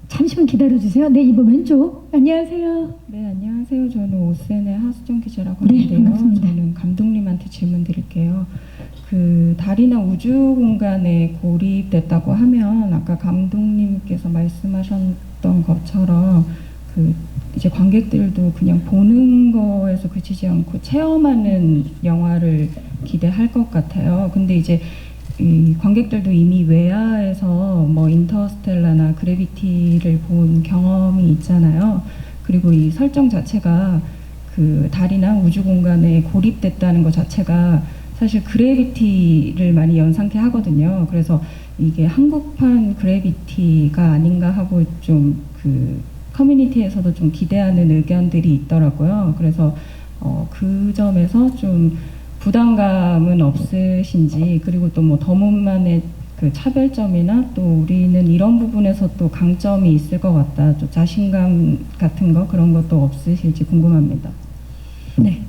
잠시만 기다려주세요. 네, 이번 왼쪽. 안녕하세요. 네, 안녕하세요. 저는 오센의 하수정 기자라고 네, 하는데요. 반갑습니다. 저는 감독님한테 질문 드릴게요. 그 달이나 우주 공간에 고립됐다고 하면 아까 감독님께서 말씀하셨던 것처럼 그 이제 관객들도 그냥 보는 거에서 그치지 않고 체험하는 영화를 기대할 것 같아요. 근데 이제 이 관객들도 이미 외야에서 뭐 인터스텔라나 그래비티를 본 경험이 있잖아요. 그리고 이 설정 자체가 그 달이나 우주 공간에 고립됐다는 것 자체가 사실 그래비티를 많이 연상케 하거든요. 그래서 이게 한국판 그래비티가 아닌가 하고 좀 그 커뮤니티에서도 좀 기대하는 의견들이 있더라고요. 그래서 그 점에서 좀 부담감은 없으신지, 그리고 또 뭐 더문만의 그 차별점이나 또 우리는 이런 부분에서 또 강점이 있을 것 같다, 또 자신감 같은 거 그런 것도 없으실지 궁금합니다. 네.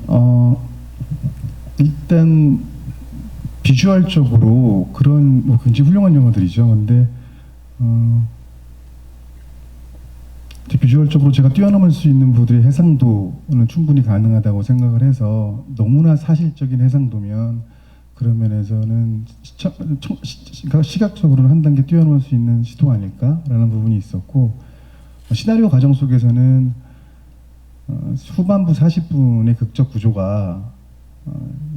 일단 비주얼적으로 그런 뭐 굉장히 훌륭한 영화들이죠. 근데 비주얼적으로 제가 뛰어넘을 수 있는 부분들의 해상도는 충분히 가능하다고 생각을 해서 너무나 사실적인 해상도면 그런 면에서는 시각적으로는 한 단계 뛰어넘을 수 있는 시도 아닐까라는 부분이 있었고, 시나리오 과정 속에서는 후반부 40분의 극적 구조가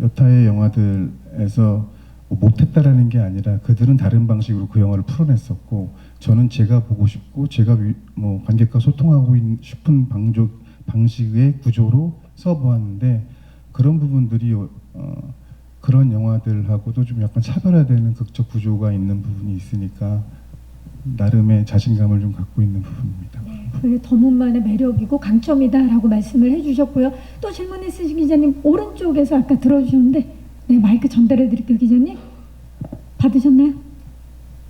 여타의 영화들에서 못했다라는 게 아니라 그들은 다른 방식으로 그 영화를 풀어냈었고, 저는 제가 보고 싶고 제가 뭐 관객과 소통하고 싶은 방식의 구조로 써보았는데, 그런 부분들이 그런 영화들하고도 좀 약간 차별화되는 극적 구조가 있는 부분이 있으니까 나름의 자신감을 좀 갖고 있는 부분입니다. 네, 그게 더문만의 매력이고 강점이다라고 말씀을 해주셨고요. 또 질문 있으신 기자님 오른쪽에서 아까 들어주셨는데, 네, 마이크 전달해 드릴게요. 기자님 받으셨나요?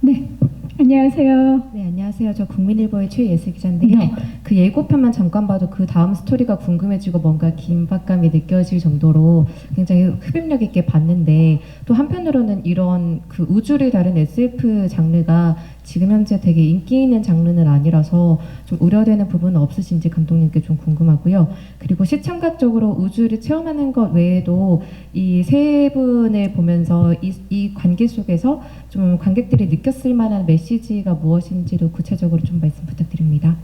네, 안녕하세요. 네, 안녕하세요. 저 국민일보의 최예슬 기자인데요. 네. 그 예고편만 잠깐 봐도 그 다음 스토리가 궁금해지고 뭔가 긴박감이 느껴질 정도로 굉장히 흡입력 있게 봤는데, 또 한편으로는 이런 그 우주를 다룬 SF 장르가 지금 현재 되게 인기 있는 장르는 아니라서 좀 우려되는 부분은 없으신지 감독님께 좀 궁금하고요. 그리고 시청각적으로 우주를 체험하는 것 외에도 이 세 분을 보면서 이 관계 속에서 좀 관객들이 느꼈을 만한 메시지가 무엇인지도 구체적으로 좀 말씀 부탁드립니다.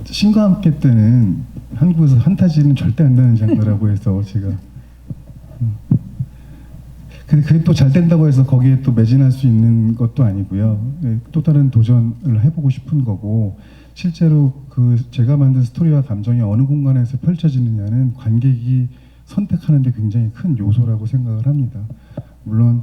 신과 함께 때는 한국에서 판타지는 절대 안 되는 장르라고 해서 제가 근데 그게 또 잘 된다고 해서 거기에 또 매진할 수 있는 것도 아니고요. 또 다른 도전을 해보고 싶은 거고, 실제로 그 제가 만든 스토리와 감정이 어느 공간에서 펼쳐지느냐는 관객이 선택하는 데 굉장히 큰 요소라고 생각을 합니다. 물론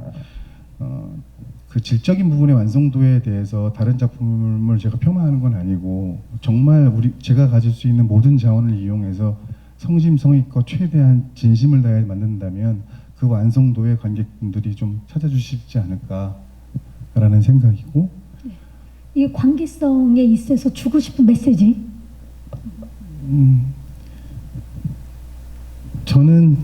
그 질적인 부분의 완성도에 대해서 다른 작품을 제가 폄하하는 건 아니고, 정말 제가 가질 수 있는 모든 자원을 이용해서 성심성의껏 최대한 진심을 다해 만든다면 그 완성도에 관객분들이 좀 찾아주시지 않을까라는 생각이고, 이 관계성에 있어서 주고 싶은 메시지. 저는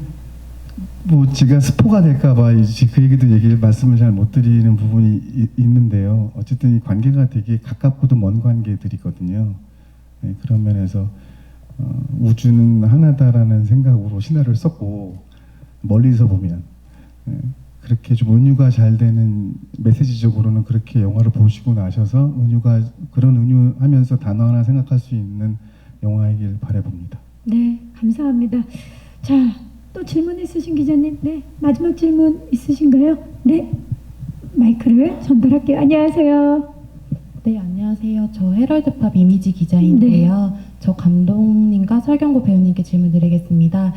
뭐 제가 스포가 될까봐 이제 그 얘기도 말씀을 잘 못 드리는 부분이 있는데요. 어쨌든 이 관계가 되게 가깝고도 먼 관계들이거든요. 네, 그런 면에서 우주는 하나다라는 생각으로 신화를 썼고 멀리서 보면 그렇게 좀 은유가 잘 되는 메시지적으로는 그렇게 영화를 보시고 나셔서 그런 은유하면서 단어 하나 생각할 수 있는 영화이길 바라봅니다. 네, 감사합니다. 자, 또 질문 있으신 기자님? 네, 마지막 질문 있으신가요? 네, 마이크를 전달할게요. 안녕하세요. 네, 안녕하세요. 저 헤럴드팝 이미지 기자인데요. 저 감독님과 설경구 배우님께 질문드리겠습니다.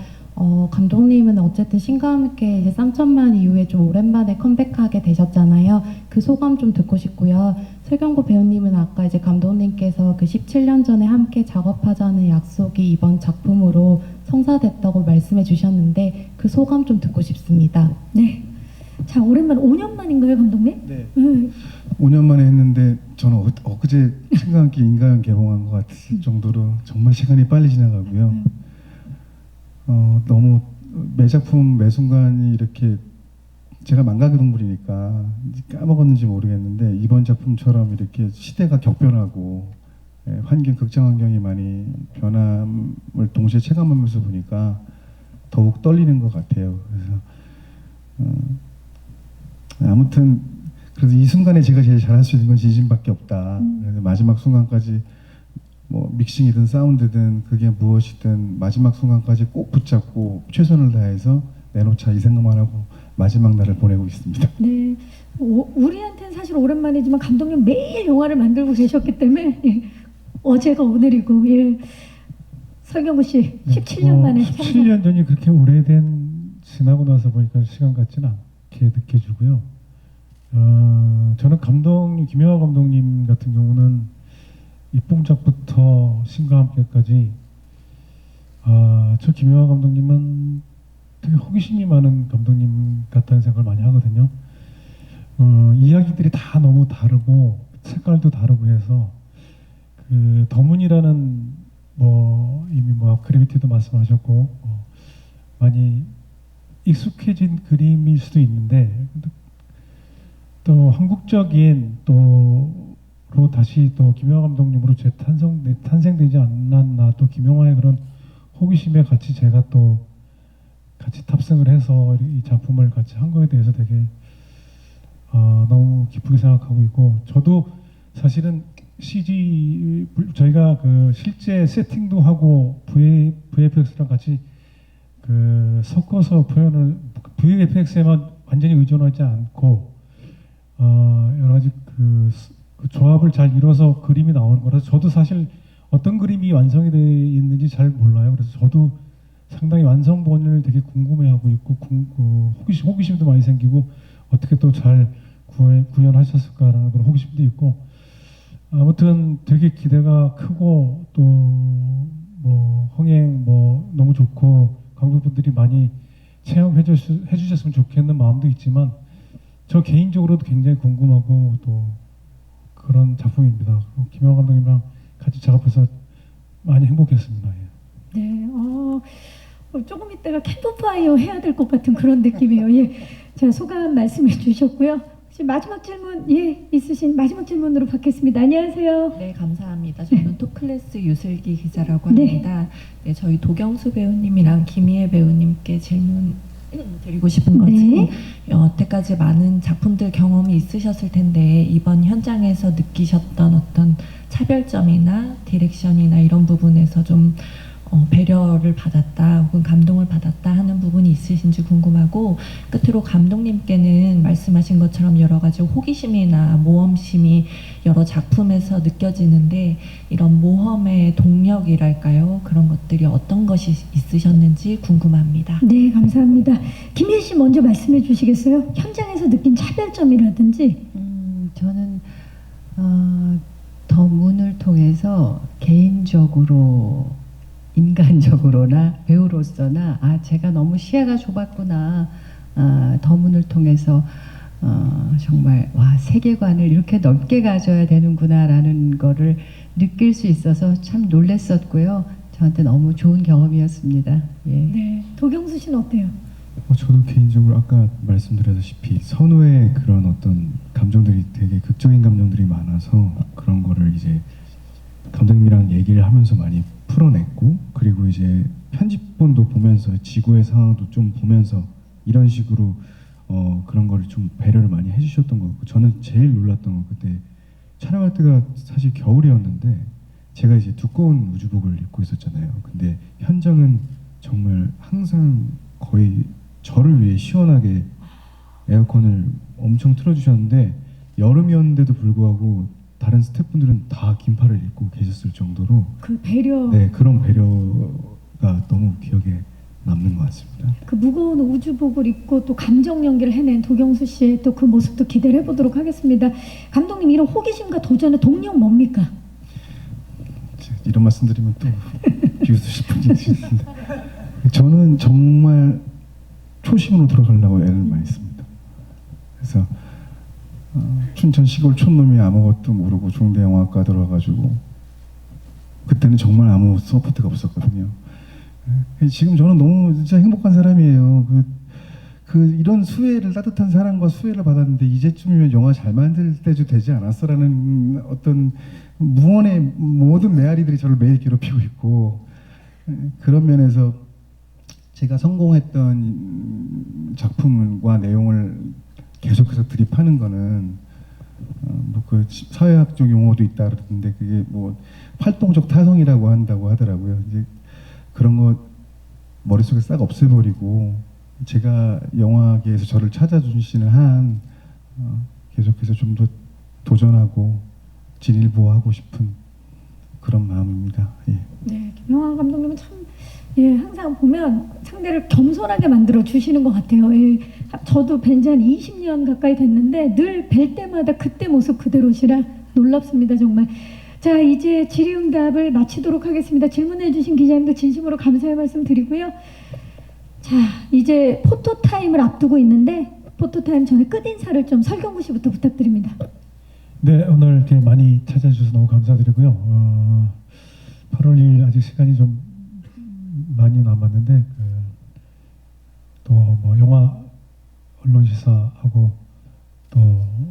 감독님은 어쨌든 신과 함께 이제 쌍천만 이후에 좀 오랜만에 컴백하게 되셨잖아요. 그 소감 좀 듣고 싶고요. 설경구 배우님은 아까 이제 감독님께서 그 17년 전에 함께 작업하자는 약속이 이번 작품으로 성사됐다고 말씀해 주셨는데 그 소감 좀 듣고 싶습니다. 네. 자, 오랜만 5년 만인가요, 감독님? 네. 5년 만에 했는데 저는 엊그제 신과 함께 인간 개봉한 것 같을 정도로 정말 시간이 빨리 지나가고요. 너무 매 작품 매 순간이 이렇게 제가 망각의 동물이니까 까먹었는지 모르겠는데 이번 작품처럼 이렇게 시대가 격변하고 극장 환경이 많이 변함을 동시에 체감하면서 보니까 더욱 떨리는 것 같아요. 그래서 아무튼 그래서 이 순간에 제가 제일 잘할 수 있는 건 진심밖에 없다. 그래서 마지막 순간까지 뭐 믹싱이든 사운드든 그게 무엇이든 마지막 순간까지 꼭 붙잡고 최선을 다해서 내놓자 이 생각만 하고 마지막 날을 보내고 있습니다. 네, 우리한테는 사실 오랜만이지만 감독님 매일 영화를 만들고 계셨기 때문에 어제가 오늘이고 설경구 씨 17년 만에 17년 전이 그렇게 오래된 지나고 나서 보니까 시간 같지는 않게 느껴지고요. 저는 김영하 감독님 같은 경우는 입봉작부터 신과 함께까지 저 김영하 감독님은 되게 호기심이 많은 감독님 같다는 생각을 많이 하거든요. 이야기들이 다 너무 다르고 색깔도 다르고 해서 그 더문이라는 이미 그래비티도 말씀하셨고 많이 익숙해진 그림일 수도 있는데 또 한국적인 로 다시 또 김영하 감독님으로 탄생되지 않았나 또 김영하의 그런 호기심에 같이 제가 또 같이 탑승을 해서 이 작품을 같이 한 거에 대해서 되게 너무 기쁘게 생각하고 있고 저도 사실은 CG 저희가 그 실제 세팅도 하고 VFX랑 같이 그 섞어서 표현을 VFX에만 완전히 의존하지 않고 여러 가지 그 조합을 잘 이뤄서 그림이 나오는 거라서 저도 사실 어떤 그림이 완성이 되어 있는지 잘 몰라요. 그래서 저도 상당히 완성본을 되게 궁금해하고 있고 호기심도 많이 생기고 어떻게 또 잘 구현하셨을까라는 그런 호기심도 있고 아무튼 되게 기대가 크고 또 흥행 너무 좋고 관객분들이 많이 체험해 주셨으면 좋겠는 마음도 있지만 저 개인적으로도 굉장히 궁금하고 또 그런 작품입니다. 김영하 감독님이랑 같이 작업해서 많이 행복했습니다. 네, 조금 이따가 캠프파이어 해야 될 것 같은 그런 느낌이에요. 자, 소감 말씀해 주셨고요. 혹시 마지막 질문 있으신 마지막 질문으로 받겠습니다. 안녕하세요. 네, 감사합니다. 저는 토클래스 유슬기 기자라고 합니다. 네, 저희 도경수 배우님이랑 김희애 배우님께 질문 드리고 싶은 것은 여태까지 많은 작품들 경험이 있으셨을 텐데 이번 현장에서 느끼셨던 어떤 차별점이나 디렉션이나 이런 부분에서 좀 배려를 받았다 혹은 감동을 받았다 하는 부분이 있으신지 궁금하고 끝으로 감독님께는 말씀하신 것처럼 여러 가지 호기심이나 모험심이 여러 작품에서 느껴지는데 이런 모험의 동력이랄까요? 그런 것들이 어떤 것이 있으셨는지 궁금합니다. 네, 감사합니다. 김희애 씨 먼저 말씀해 주시겠어요? 현장에서 느낀 차별점이라든지. 저는 더 문을 통해서 개인적으로 인간적으로나 배우로서나 제가 너무 시야가 좁았구나. 더문을 통해서 정말 세계관을 이렇게 넓게 가져야 되는구나라는 거를 느낄 수 있어서 참 놀랐었고요. 저한테 너무 좋은 경험이었습니다. 네, 도경수 씨는 어때요? 저도 개인적으로 아까 말씀드렸다시피 선우의 그런 어떤 감정들이 되게 극적인 감정들이 많아서 그런 거를 이제 감독님이랑 얘기를 하면서 많이 풀어냈고, 그리고 이제 편집본도 보면서 지구의 상황도 좀 보면서 이런 식으로 그런 거를 좀 배려를 많이 해주셨던 것 같고, 저는 제일 놀랐던 건 그때 촬영할 때가 사실 겨울이었는데 제가 이제 두꺼운 우주복을 입고 있었잖아요. 근데 현장은 정말 항상 거의 저를 위해 시원하게 에어컨을 엄청 틀어주셨는데, 여름이었는데도 불구하고 다른 스태프분들은 다 긴팔을 입고 계셨을 정도로 그 배려, 네, 그런 배려가 너무 기억에 남는 것 같습니다. 그 무거운 우주복을 입고 또 감정 연기를 해낸 도경수 씨의 또 그 모습도 기대를 해보도록 하겠습니다. 감독님, 이런 호기심과 도전의 동력 뭡니까? 이런 말씀드리면 또 비웃으실 분이 있는데 저는 정말 초심으로 돌아가려고 애를 많이 씁니다. 그래서 춘천 시골 촌놈이 아무것도 모르고 중대영화과 들어가가지고 그때는 정말 아무 서포트가 없었거든요. 지금 저는 너무 진짜 행복한 사람이에요. 이런 수혜를, 따뜻한 사랑과 수혜를 받았는데 이제쯤이면 영화 잘 만들 때도 되지 않았어라는 어떤 무언의 모든 메아리들이 저를 매일 괴롭히고 있고, 그런 면에서 제가 성공했던 작품과 내용을 계속해서 드립하는 거는 그 사회학적 용어도 있다 그러던데 그게 뭐 활동적 타성이라고 한다고 하더라고요. 이제 그런 거 머릿속에 싹 없애버리고 제가 영화계에서 저를 찾아주시는 한 계속해서 좀 더 도전하고 진일보하고 싶은 그런 마음입니다. 예. 네, 김영하 감독님은 참 항상 보면 상대를 겸손하게 만들어 주시는 것 같아요. 저도 뵌 지 한 20년 가까이 됐는데 늘 뵐 때마다 그때 모습 그대로시라 놀랍습니다, 정말. 자, 이제 질의응답을 마치도록 하겠습니다. 질문해 주신 기자님들 진심으로 감사의 말씀 드리고요. 자, 이제 포토타임을 앞두고 있는데 포토타임 전에 끝인사를 좀 설경구 씨부터 부탁드립니다. 네, 오늘 이렇게 많이 찾아주셔서 너무 감사드리고요. 8월 2일 아직 시간이 좀 많이 남았는데 또 뭐 영화 언론 시사하고 또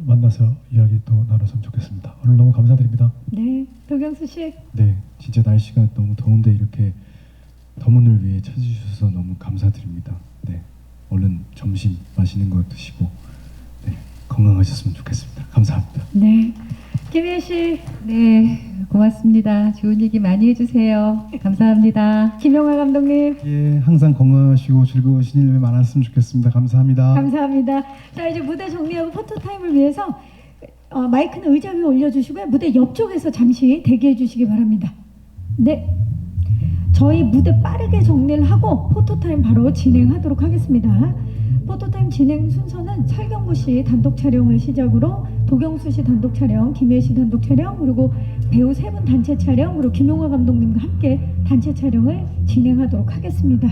만나서 이야기 또 나눴으면 좋겠습니다. 오늘 너무 감사드립니다. 네, 도경수 씨. 네, 진짜 날씨가 너무 더운데 이렇게 더문을 위해 찾아주셔서 너무 감사드립니다. 네, 얼른 점심 맛있는 거 드시고 네, 건강하셨으면 좋겠습니다. 감사합니다. 네, 김혜 씨. 네, 고맙습니다. 좋은 얘기 많이 해주세요. 감사합니다. 김영하 감독님. 예, 항상 건강하시고 즐거우신 일 많았으면 좋겠습니다. 감사합니다. 감사합니다. 자, 이제 무대 정리하고 포토타임을 위해서 마이크는 의자 위에 올려주시고요. 무대 옆쪽에서 잠시 대기해 주시기 바랍니다. 네, 저희 무대 빠르게 정리를 하고 포토타임 바로 진행하도록 하겠습니다. 포토타임 진행 순서는 설경구 씨 단독 촬영을 시작으로 도경수 씨 단독 촬영, 김혜 씨 단독 촬영, 그리고 배우 3분 단체 촬영, 그리고 김용하 감독님과 함께 단체 촬영을 진행하도록 하겠습니다.